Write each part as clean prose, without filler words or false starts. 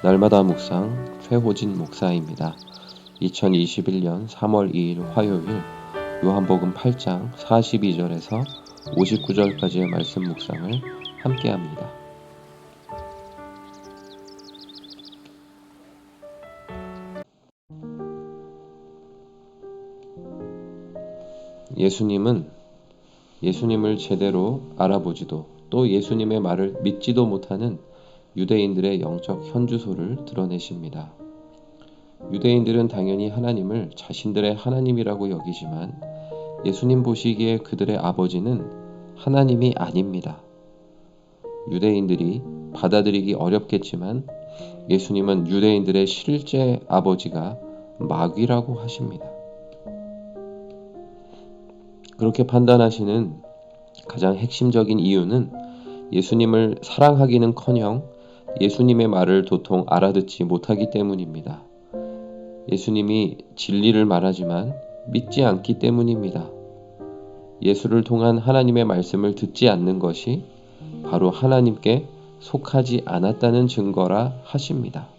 날마다 묵상 최호진 목사입니다. 2021년 3월 2일 화요일 요한복음 8장 42절에서 59절까지의 말씀 묵상을 함께합니다. 예수님을 제대로 알아보지도 또 예수님의 말을 믿지도 못하는 유대인들의 영적 현주소를 드러내십니다. 유대인들은 당연히 하나님을 자신들의 하나님이라고 여기지만 예수님 보시기에 그들의 아버지는 하나님이 아닙니다. 유대인들이 받아들이기 어렵겠지만 예수님은 유대인들의 실제 아버지가 마귀라고 하십니다. 그렇게 판단하시는 가장 핵심적인 이유는 예수님을 사랑하기는커녕 예수님의 말을 도통 알아듣지 못하기 때문입니다. 예수님이 진리를 말하지만 믿지 않기 때문입니다. 예수를 통한 하나님의 말씀을 듣지 않는 것이 바로 하나님께 속하지 않았다는 증거라 하십니다.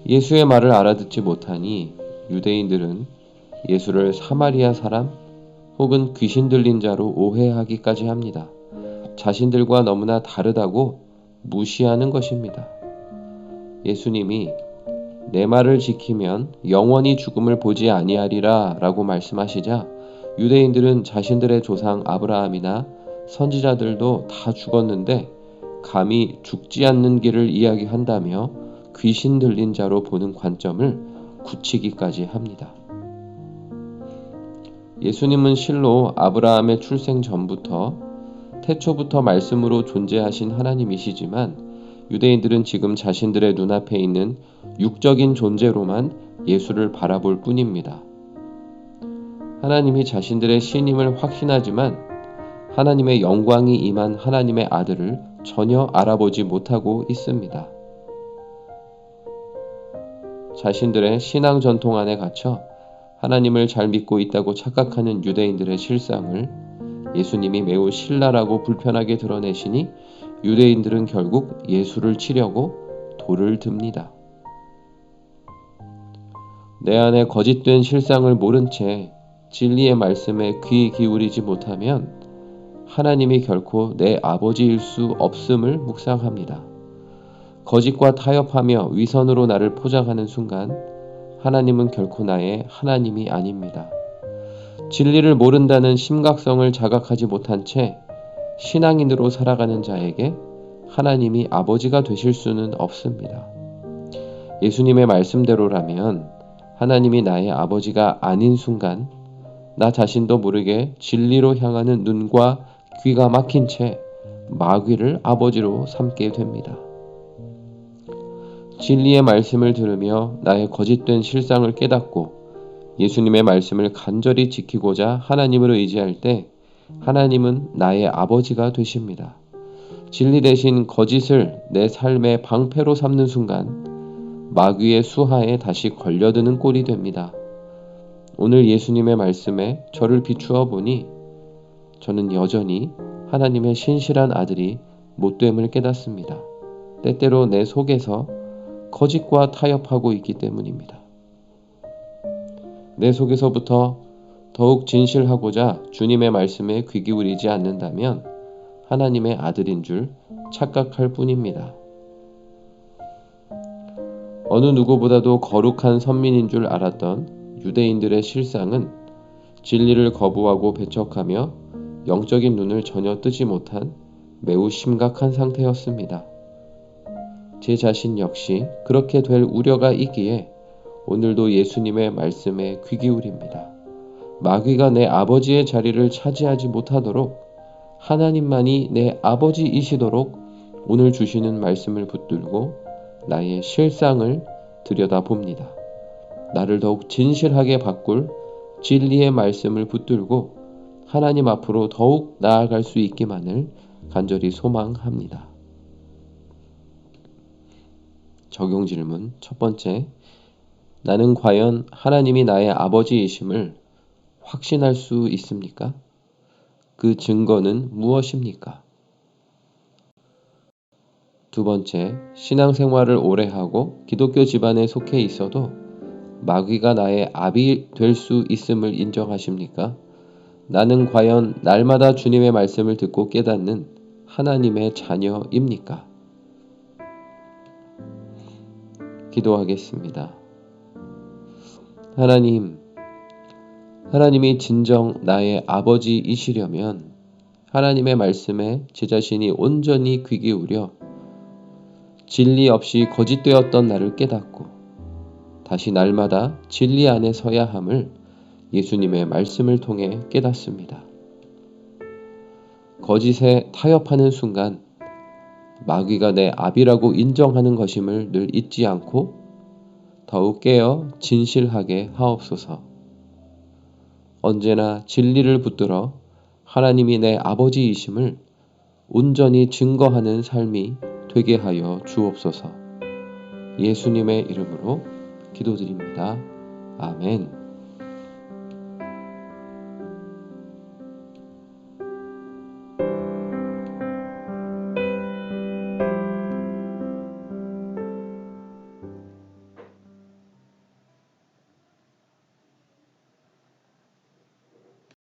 예수의 말을 알아듣지 못하니 유대인들은 예수를 사마리아 사람 혹은 귀신 들린 자로 오해하기까지 합니다. 자신들과 너무나 다르다고 무시하는 것입니다. 예수님이 내 말을 지키면 영원히 죽음을 보지 아니하리라 라고 말씀하시자 유대인들은 자신들의 조상 아브라함이나 선지자들도 다 죽었는데 감히 죽지 않는 길을 이야기한다며 귀신 들린 자로 보는 관점을 굳히기까지 합니다. 예수님은 실로 아브라함의 출생 전부터 태초부터 말씀으로 존재하신 하나님이시지만 유대인들은 지금 자신들의 눈앞에 있는 육적인 존재로만 예수를 바라볼 뿐입니다. 하나님이 자신들의 신임을 확신하지만 하나님의 영광이 임한 하나님의 아들을 전혀 알아보지 못하고 있습니다. 자신들의 신앙 전통 안에 갇혀 하나님을 잘 믿고 있다고 착각하는 유대인들의 실상을 예수님이 매우 신랄하고 불편하게 드러내시니 유대인들은 결국 예수를 치려고 돌을 듭니다. 내 안에 거짓된 실상을 모른 채 진리의 말씀에 귀 기울이지 못하면 하나님이 결코 내 아버지일 수 없음을 묵상합니다. 거짓과 타협하며 위선으로 나를 포장하는 순간 하나님은 결코 나의 하나님이 아닙니다. 진리를 모른다는 심각성을 자각하지 못한 채 신앙인으로 살아가는 자에게 하나님이 아버지가 되실 수는 없습니다. 예수님의 말씀대로라면 하나님이 나의 아버지가 아닌 순간 나 자신도 모르게 진리로 향하는 눈과 귀가 막힌 채 마귀를 아버지로 삼게 됩니다. 진리의 말씀을 들으며 나의 거짓된 실상을 깨닫고 예수님의 말씀을 간절히 지키고자 하나님을 의지할 때 하나님은 나의 아버지가 되십니다. 진리 대신 거짓을 내 삶의 방패로 삼는 순간 마귀의 수하에 다시 걸려드는 꼴이 됩니다. 오늘 예수님의 말씀에 저를 비추어 보니 저는 여전히 하나님의 신실한 아들이 못됨을 깨닫습니다. 때때로 내 속에서 거짓과 타협하고 있기 때문입니다. 내 속에서부터 더욱 진실하고자 주님의 말씀에 귀 기울이지 않는다면 하나님의 아들인 줄 착각할 뿐입니다. 어느 누구보다도 거룩한 선민인 줄 알았던 유대인들의 실상은 진리를 거부하고 배척하며 영적인 눈을 전혀 뜨지 못한 매우 심각한 상태였습니다. 제 자신 역시 그렇게 될 우려가 있기에 오늘도 예수님의 말씀에 귀 기울입니다. 마귀가 내 아버지의 자리를 차지하지 못하도록 하나님만이 내 아버지이시도록 오늘 주시는 말씀을 붙들고 나의 실상을 들여다봅니다. 나를 더욱 진실하게 바꿀 진리의 말씀을 붙들고 하나님 앞으로 더욱 나아갈 수 있기만을 간절히 소망합니다. 적용 질문 첫 번째, 나는 과연 하나님이 나의 아버지이심을 확신할 수 있습니까? 그 증거는 무엇입니까? 두 번째, 신앙생활을 오래 하고 기독교 집안에 속해 있어도 마귀가 나의 압이 될 수 있음을 인정하십니까? 나는 과연 날마다 주님의 말씀을 듣고 깨닫는 하나님의 자녀입니까? 기도하겠습니다. 하나님이 진정 나의 아버지이시려면 하나님의 말씀에 제 자신이 온전히 귀 기울여 진리 없이 거짓되었던 나를 깨닫고 다시 날마다 진리 안에 서야 함을 예수님의 말씀을 통해 깨닫습니다. 거짓에 타협하는 순간 마귀가 내 압이라고 인정하는 것임을 늘 잊지 않고 더욱 깨어 진실하게 하옵소서. 언제나 진리를 붙들어 하나님이 내 아버지이심을 온전히 증거하는 삶이 되게 하여 주옵소서. 예수님의 이름으로 기도드립니다. 아멘.